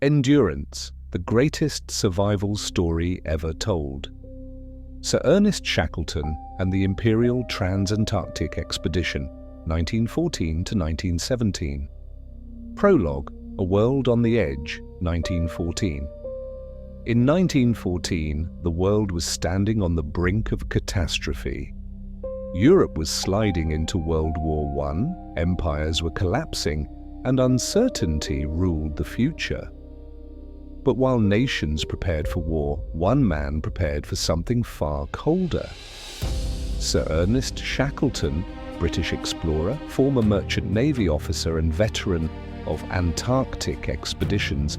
Endurance, the greatest survival story ever told. Sir Ernest Shackleton and the Imperial Trans-Antarctic Expedition, 1914 to 1917. Prologue, A World on the Edge, 1914. In 1914, the world was standing on the brink of catastrophe. Europe was sliding into World War I, empires were collapsing, and uncertainty ruled the future. But while nations prepared for war, one man prepared for something far colder. Sir Ernest Shackleton, British explorer, former merchant navy officer and veteran of Antarctic expeditions,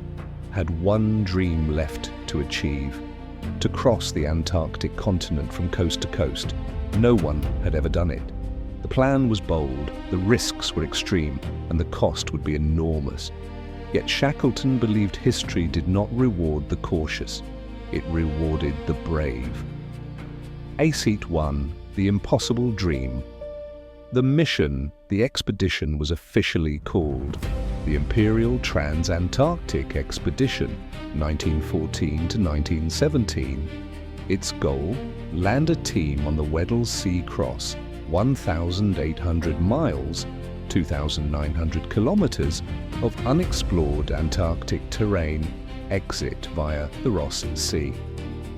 had one dream left to achieve: to cross the Antarctic continent from coast to coast. No one had ever done it. The plan was bold, the risks were extreme, and the cost would be enormous. Yet Shackleton believed history did not reward the cautious, it rewarded the brave. ACET 1, The Impossible Dream. The mission, the expedition, was officially called the Imperial Trans-Antarctic Expedition, 1914 to 1917. Its goal: land a team on the Weddell Sea Cross, 1,800 miles, 2,900 kilometers of unexplored Antarctic terrain, exit via the Ross Sea.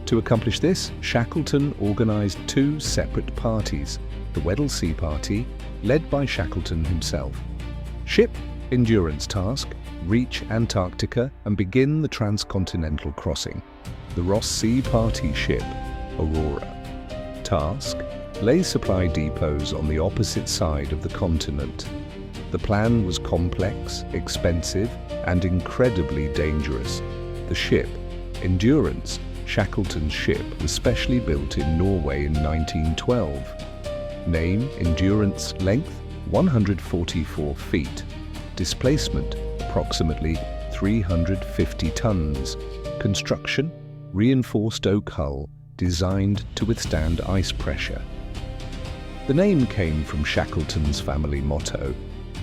To accomplish this, Shackleton organized two separate parties: the Weddell Sea Party, led by Shackleton himself. Ship: endurance task: reach Antarctica and begin the transcontinental crossing. The Ross Sea Party ship, Aurora. Task: lay supply depots on the opposite side of the continent. The plan was complex, expensive, and incredibly dangerous. The ship, Endurance, Shackleton's ship, was specially built in Norway in 1912. Name: Endurance. Length: 144 feet. Displacement: approximately 350 tons. Construction: reinforced oak hull, designed to withstand ice pressure. The name came from Shackleton's family motto: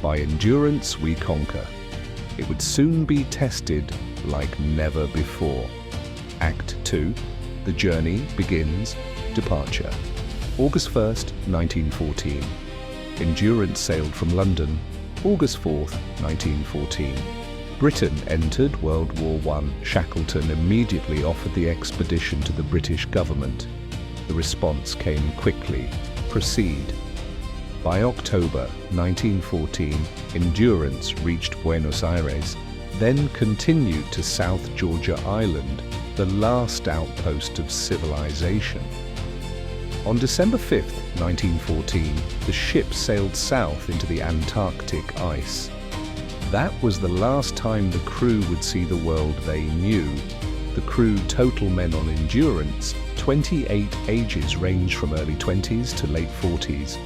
"By endurance we conquer." It would soon be tested like never before. Act 2, The Journey Begins. Departure. August 1st, 1914. Endurance sailed from London, August 4th, 1914. Britain entered World War I. Shackleton immediately offered the expedition to the British government. The response came quickly: proceed. By October 1914, Endurance reached Buenos Aires, then continued to South Georgia Island, the last outpost of civilization. On December 5th, 1914, the ship sailed south into the Antarctic ice. That was the last time the crew would see the world they knew. The crew, total men on Endurance, 28 ages ranged from early 20s to late 40s.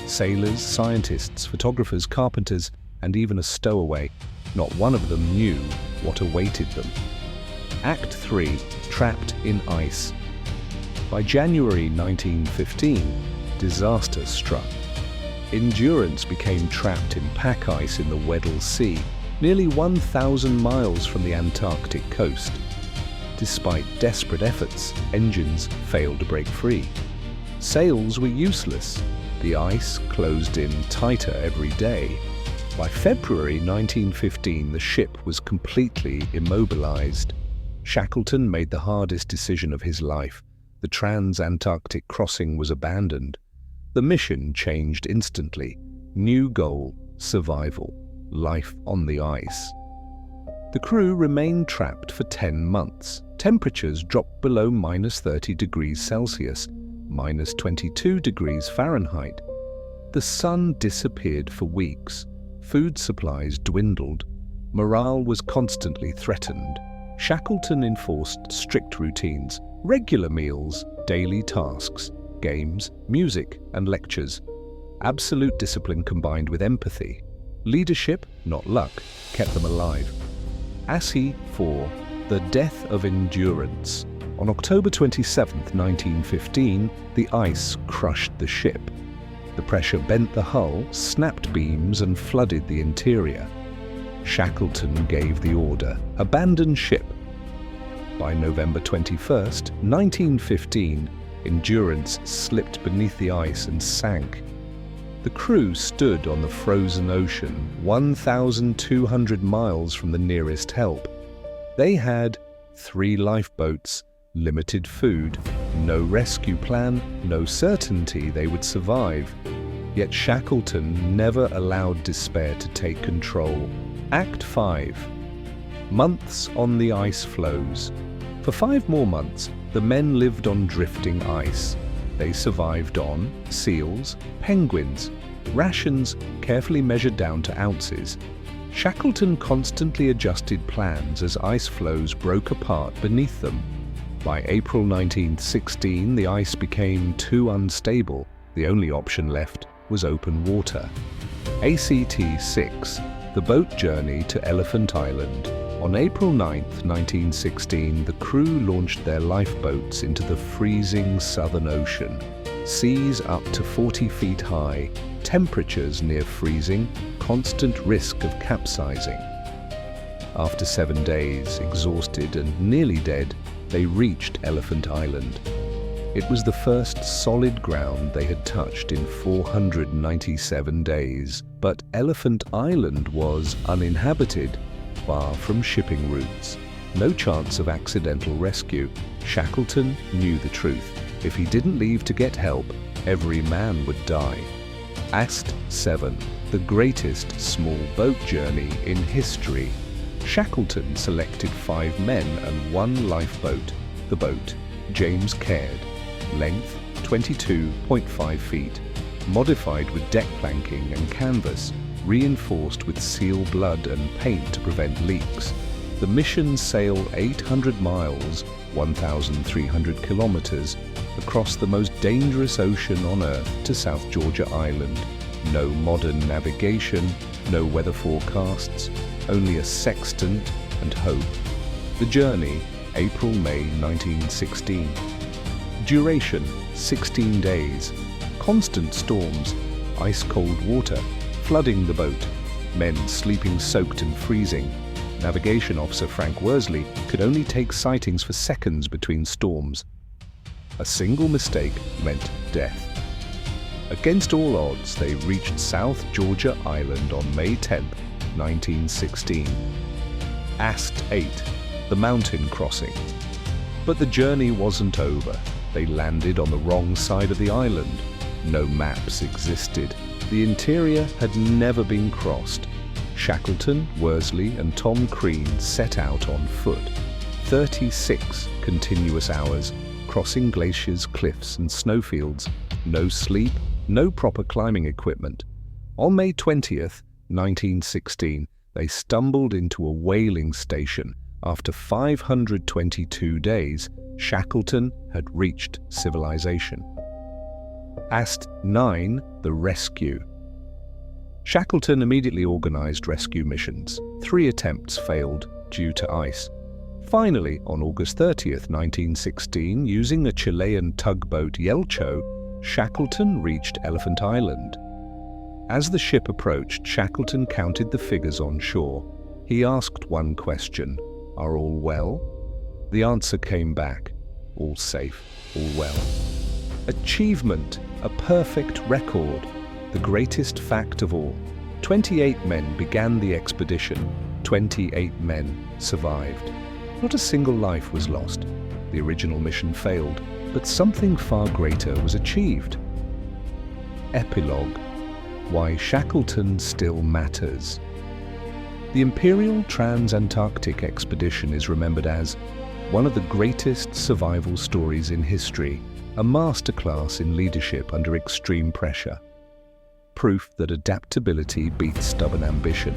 Sailors, scientists, photographers, carpenters, and even a stowaway. Not one of them knew what awaited them. Act 3, Trapped in Ice. By January 1915, disaster struck. Endurance became trapped in pack ice in the Weddell Sea, nearly 1,000 miles from the Antarctic coast. Despite desperate efforts, engines failed to break free. Sails were useless. The ice closed in tighter every day. By February 1915, the ship was completely immobilized. Shackleton made the hardest decision of his life. The trans-Antarctic crossing was abandoned. The mission changed instantly. New goal: survival. Life on the ice. The crew remained trapped for 10 months. Temperatures dropped below -30 degrees Celsius, -22 degrees Fahrenheit. The sun disappeared for weeks. Food supplies dwindled. Morale was constantly threatened. Shackleton enforced strict routines: regular meals, daily tasks, games, music, and lectures. Absolute discipline combined with empathy. Leadership, not luck, kept them alive. ASCII 4, The Death of Endurance. On October 27, 1915, the ice crushed the ship. The pressure bent the hull, snapped beams, and flooded the interior. Shackleton gave the order, "Abandon ship." By November 21st, 1915, Endurance slipped beneath the ice and sank. The crew stood on the frozen ocean, 1,200 miles from the nearest help. They had 3 lifeboats, limited food, no rescue plan, no certainty they would survive. Yet Shackleton never allowed despair to take control. Act 5. Months on the ice floes. For 5 more months, the men lived on drifting ice. They survived on seals, penguins, rations carefully measured down to ounces. Shackleton constantly adjusted plans as ice floes broke apart beneath them. By April 1916, the ice became too unstable. The only option left was open water. ACT 6, the boat journey to Elephant Island. On April 9, 1916, the crew launched their lifeboats into the freezing Southern Ocean. Seas up to 40 feet high, temperatures near freezing, constant risk of capsizing. After 7 days, exhausted and nearly dead, they reached Elephant Island. It was the first solid ground they had touched in 497 days, but Elephant Island was uninhabited, far from shipping routes. No chance of accidental rescue. Shackleton knew the truth. If he didn't leave to get help, every man would die. Act 7, the greatest small boat journey in history. Shackleton selected 5 men and 1 lifeboat. The boat, James Caird, length 22.5 feet, modified with deck planking and canvas, reinforced with seal blood and paint to prevent leaks. The mission sailed 800 miles, 1,300 kilometers, across the most dangerous ocean on Earth to South Georgia Island. No modern navigation, no weather forecasts, only a sextant and hope. The journey, April-May 1916. Duration, 16 days. Constant storms, ice-cold water, flooding the boat, men sleeping soaked and freezing. Navigation officer Frank Worsley could only take sightings for seconds between storms. A single mistake meant death. Against all odds, they reached South Georgia Island on May 10, 1916. Act 8, the mountain crossing. But the journey wasn't over. They landed on the wrong side of the island. No maps existed. The interior had never been crossed. Shackleton, Worsley and Tom Crean set out on foot. 36 continuous hours, crossing glaciers, cliffs and snowfields. No sleep, no proper climbing equipment. On May 20th, 1916, they stumbled into a whaling station. After 522 days, Shackleton had reached civilization. Act 9, the rescue. Shackleton immediately organized rescue missions. 3 attempts failed due to ice. Finally, on August 30th, 1916, using a Chilean tugboat Yelcho, Shackleton reached Elephant Island. As the ship approached, Shackleton counted the figures on shore. He asked one question: "Are all well?" The answer came back: "All safe, all well." Achievement, a perfect record, the greatest fact of all. 28 men began the expedition. 28 men survived. Not a single life was lost. The original mission failed, but something far greater was achieved. Epilogue: why Shackleton still matters. The Imperial Trans-Antarctic Expedition is remembered as one of the greatest survival stories in history, a masterclass in leadership under extreme pressure. Proof that adaptability beats stubborn ambition.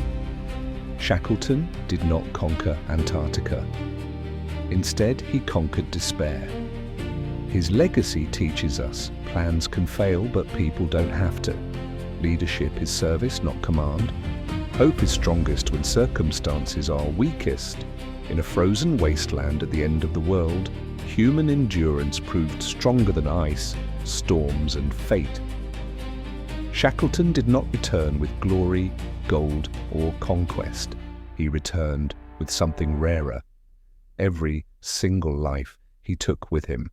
Shackleton did not conquer Antarctica. Instead, he conquered despair. His legacy teaches us plans can fail, but people don't have to. Leadership is service, not command. Hope is strongest when circumstances are weakest. In a frozen wasteland at the end of the world, human endurance proved stronger than ice, storms and fate. Shackleton did not return with glory, gold or conquest. he returned with something rarer. Every single life he took with him